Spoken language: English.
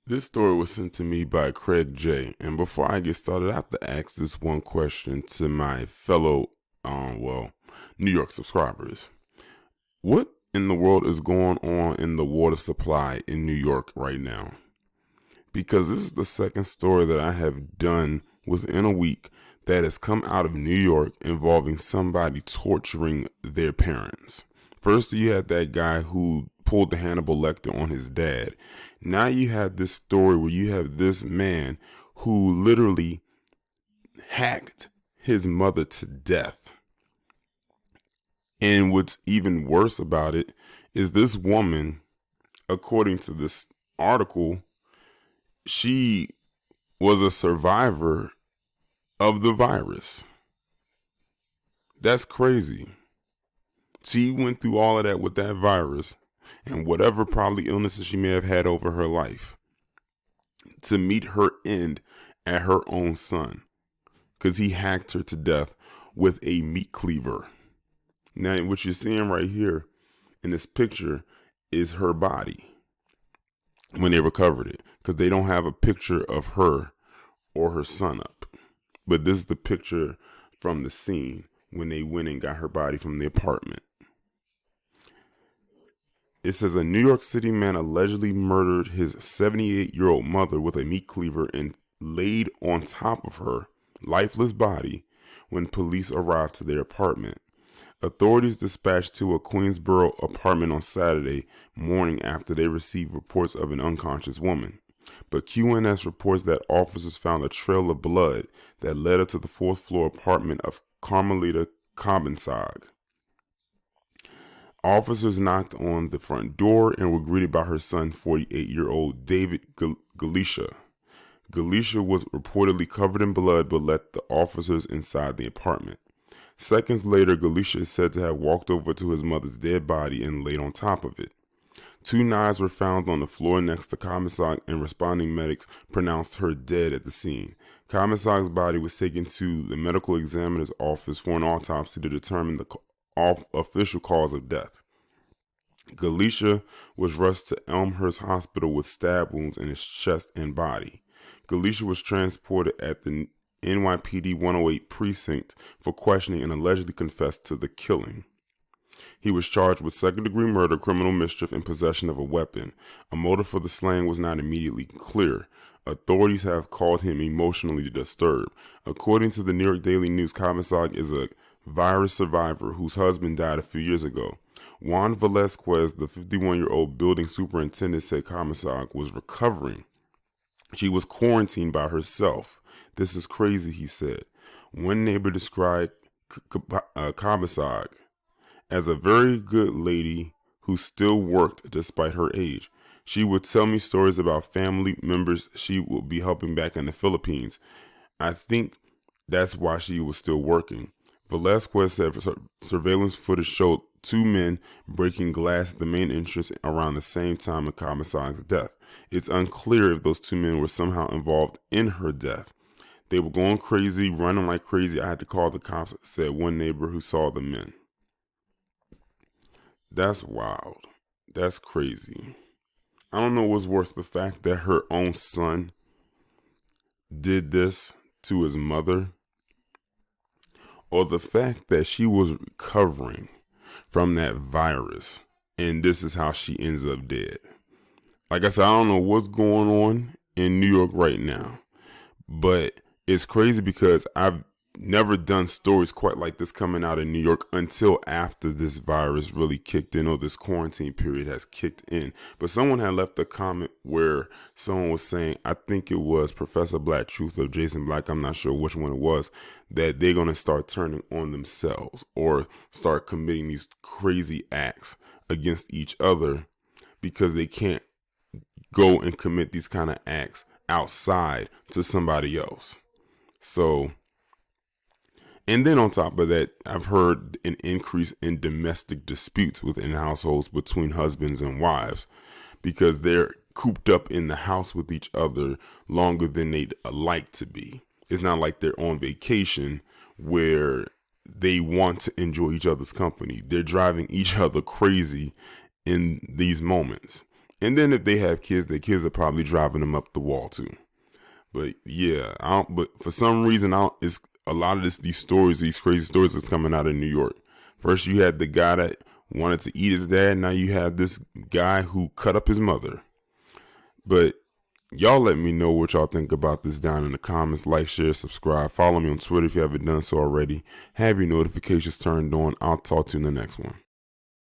This story was sent to me by Craig J. And before I get started, I have to ask this one question to my fellow, New York subscribers. What in the world is going on in the water supply in New York right now? Because this is the second story that I have done within a week that has come out of New York involving somebody torturing their parents. First, you had that guy who pulled the Hannibal Lecter on his dad. Now you have this story where you have this man who literally hacked his mother to death. And what's even worse about it is this woman, according to this article, she was a survivor of the virus. That's crazy. She went through all of that with that virus and whatever probably illnesses she may have had over her life to meet her end at her own son, because he hacked her to death with a meat cleaver. Now, what you're seeing right here in this picture is her body when they recovered it, because they don't have a picture of her or her son up. But this is the picture from the scene when they went and got her body from the apartment. It says a New York City man allegedly murdered his 78-year-old mother with a meat cleaver and laid on top of her lifeless body when police arrived to their apartment. Authorities dispatched to a Queensboro apartment on Saturday morning after they received reports of an unconscious woman. But QNS reports that officers found a trail of blood that led up to the fourth floor apartment of Carmelita Kabensag. Officers knocked on the front door and were greeted by her son, 48-year-old David Galicia. Galicia was reportedly covered in blood but let the officers inside the apartment. Seconds later, Galicia is said to have walked over to his mother's dead body and laid on top of it. 2 knives were found on the floor next to Kabensag, and responding medics pronounced her dead at the scene. Kabensag's body was taken to the medical examiner's office for an autopsy to determine the official cause of death. Galicia was rushed to Elmhurst Hospital with stab wounds in his chest and body. Galicia was transported at the NYPD 108 precinct for questioning and allegedly confessed to the killing. He was charged with second-degree murder, criminal mischief, and possession of a weapon. A motive for the slaying was not immediately clear. Authorities have called him emotionally disturbed. According to the New York Daily News, Kabensag is a virus survivor whose husband died a few years ago. Juan Velasquez, the 51-year-old building superintendent, said Kabensag was recovering. She was quarantined by herself. This is crazy, he said. One neighbor described Kabensag as a very good lady who still worked despite her age. She would tell me stories about family members she would be helping back in the Philippines. I think that's why she was still working. Velasquez said surveillance footage showed 2 men breaking glass at the main entrance around the same time of Kabensag's death. It's unclear if those 2 men were somehow involved in her death. They were going crazy, running like crazy. I had to call the cops, said one neighbor who saw the men. That's wild. That's crazy. I don't know what's worse, the fact that her own son did this to his mother, or the fact that she was recovering from that virus and this is how she ends up dead. Like I said, I don't know what's going on in New York right now, but it's crazy because I've never done stories quite like this coming out in New York until after this virus really kicked in, or this quarantine period has kicked in. But someone had left a comment where someone was saying, I think it was Professor Black Truth or Jason Black, I'm not sure which one it was, that they're going to start turning on themselves or start committing these crazy acts against each other because they can't go and commit these kind of acts outside to somebody else. So, and then on top of that, I've heard an increase in domestic disputes within households between husbands and wives because they're cooped up in the house with each other longer than they'd like to be. It's not like they're on vacation where they want to enjoy each other's company. They're driving each other crazy in these moments. And then if they have kids, their kids are probably driving them up the wall too. But yeah, but for some reason, it's a lot of these crazy stories that's coming out of New York. First, you had the guy that wanted to eat his dad. Now you have this guy who cut up his mother. But y'all let me know what y'all think about this down in the comments. Like, share, subscribe. Follow me on Twitter if you haven't done so already. Have your notifications turned on. I'll talk to you in the next one.